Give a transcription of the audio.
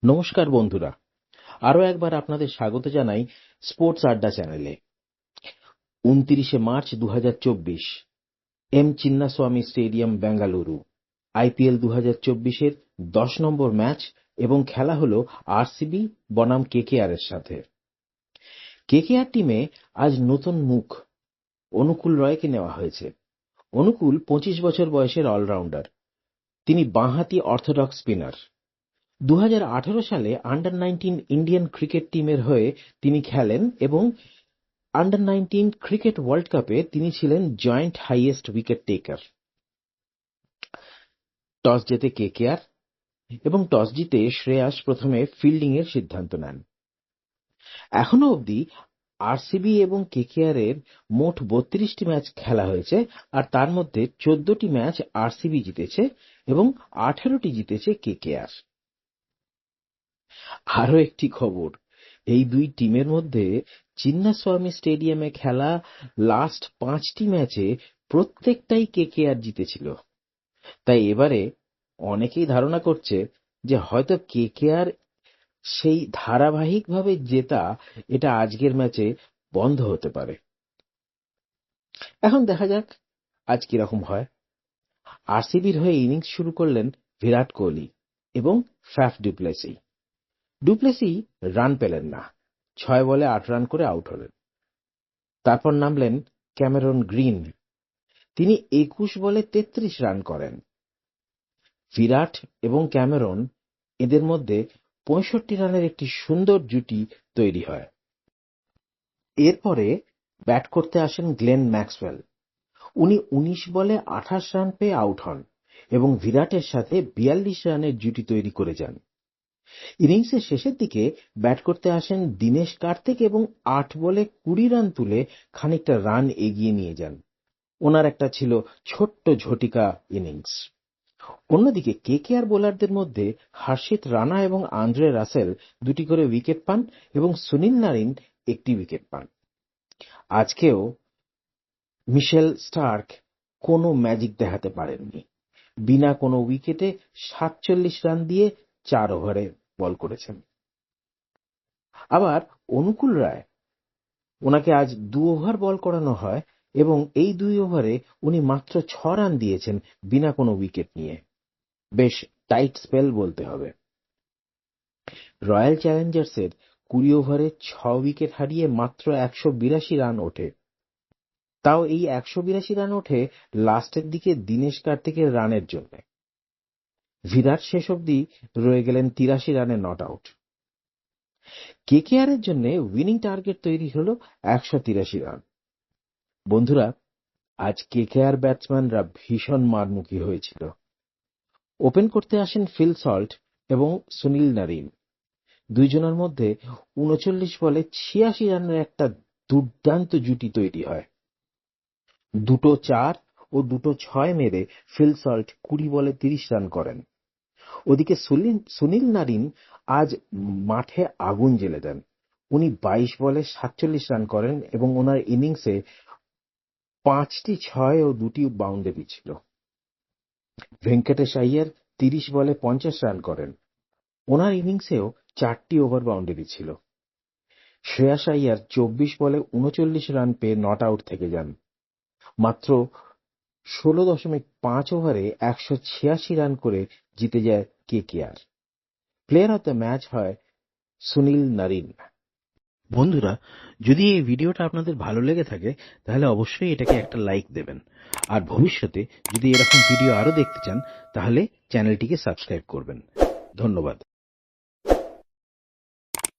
নমস্কার বন্ধুরা, আরো একবার আপনাদের স্বাগত জানাই স্পোর্টস আড্ডা চ্যানেলে। ২৯শে March ২০২৪ M Chinnaswamy stadium, Bengaluru. IPL ২০২৪-এর ১০ নম্বর ম্যাচ এবং খেলা হলো আরসিবি বনাম কেকেআর এর সাথে। কেকেআর টিমে আজ নতুন মুখ অনুকূল রয়কে নেওয়া হয়েছে। অনুকূল ২৫ বছর বয়সের অলরাউন্ডার। তিনি বাঁহাতি অর্থোডক্স স্পিনার। ২০১৮ সালে আন্ডার-19 ইন্ডিয়ান ক্রিকেট টিমের হয়ে তিনি খেলেন এবং আন্ডার-19 ক্রিকেট ওয়ার্ল্ড কাপে তিনি ছিলেন joint highest wicket taker. Toss জেতে কেকেআর এবং টস জিতে শ্রেয়াস প্রথমে ফিল্ডিং এর সিদ্ধান্ত নেন। এখনো অবধি আরসিবি এবং কেকেআর এর মোট ৩২টি ম্যাচ খেলা হয়েছে, আর তার মধ্যে ১৪টি ম্যাচ আরসিবি জিতেছে এবং ১৮টি জিতেছে কেকেআর। আরো একটি খবর, এই দুই টিমের মধ্যে চিন্নাস্বামী স্টেডিয়ামে খেলা লাস্ট ৫টি ম্যাচে প্রত্যেকটাই কেকেআর জিতেছিল। তাই এবারে অনেকেই ধারণা করছে যে হয়তো কেকেআর সেই ধারাবাহিকভাবে জেতা এটা আজকের ম্যাচে বন্ধ হতে পারে। এখন দেখা যাক আজ কিরকম হয়। আরসিবির হয়ে ইনিংস শুরু করলেন বিরাট কোহলি এবং ফ্যাফ ডুপ্লেসি। ডুপ্লেসি রান পেলেন না, ৬ বলে ৮ রান করে আউট হলেন। তারপর নামলেন ক্যামেরন গ্রিন। তিনি ২১ বলে ৩৩ রান করেন। বিরাট এবং ক্যামেরন, এদের মধ্যে ৬৫ রানের একটি সুন্দর জুটি তৈরি হয়। এরপরে ব্যাট করতে আসেন গ্লেন ম্যাক্সওয়েল। উনি ১৯ বলে ২৮ রান পেয়ে আউট হন এবং বিরাটের সাথে ৪২ রানের জুটি তৈরি করে যান। ইনিংসের শেষের দিকে ব্যাট করতে আসেন দীনেশ কার্তিক এবং ৮ বলে ২০ রান তুলে খানিকটা রান এগিয়ে নিয়ে যান। ওনার একটা ছিল ছোট্ট ঝটিকা ইনিংস। অন্যদিকে কেকেআর বোলারদের মধ্যে হর্ষিত রানা এবং আন্দ্রে রাসেল দুটি করে উইকেট পান এবং সুনীল নারিন একটি উইকেট পান। আজকেও মিশেল স্টার্ক কোনো ম্যাজিক দেখাতে পারেননি। বিনা কোনো উইকেটে ৪৭ রান দিয়ে ৪ ওভারে বল করেছেন। আবার অনুকূল রায়, ওনাকে আজ ২ ওভার বল করানো হয় এবং এই ২ ওভারে উনি মাত্র ৬ রান দিয়েছেন বিনা কোনো উইকেট নিয়ে। বেশ টাইট স্পেল বলতে হবে। রয়্যাল চ্যালেঞ্জার্সের ২০ ওভারে ৬ উইকেট হারিয়ে মাত্র ১৮২ রান ওঠে। তাও এই ১৮২ রান ওঠে লাস্টের দিকে দীনেশ কার্তিকের রানের জন্য। বিরাট শেষ অবধি রয়ে গেলেন ৮৩ রানে নট আউট। কেকেআর এর জন্য উইনিং টার্গেট তৈরি হলো ১৮৩ রান। বন্ধুরা, আজ কেকেআর ব্যাটসম্যানরা ভীষণ মারমুখী হয়েছিল। ওপেন করতে আসেন ফিল সল্ট এবং সুনীল নারিন। দুইজনের মধ্যে ৩৯ বলে ৮৬ রানের একটা দুর্দান্ত জুটি তৈরি হয়। দুটো ৪ ও দুটো ৬ মেরে ফিল সল্ট ২০ বলে ৩০ রান করেন। ওদিকে সুনীল নারিন আজ মাঠে আগুন জ্বেলে দেন। উনি ২২ বলে ৪৭ রান করেন এবং ওনার ইনিংসে ৫টি ৬ ও ২টি বাউন্ডারি ছিল। ভেঙ্কটেশ আইয়ার ৩০ বলে ৫০ রান করেন। ওনার ইনিংসেও ৪টি ওভার বাউন্ডারি ছিল। শ্রেয়াস আইয়ার ২৪ বলে ৩৯ রান পেয়ে নট আউট থেকে যান। মাত্র ১৬.৫ ওভারে ১৮৬ রান করে জিতে যায় KKR. Player of the match হয় সুনীল নারিন। বন্ধুরা, যদি এই ভিডিওটা আপনাদের ভালো লেগে থাকে তাহলে অবশ্যই এটাকে একটা লাইক দেবেন, আর ভবিষ্যতে যদি এরকম ভিডিও আরো দেখতে চান তাহলে চ্যানেলটিকে সাবস্ক্রাইব করবেন। ধন্যবাদ।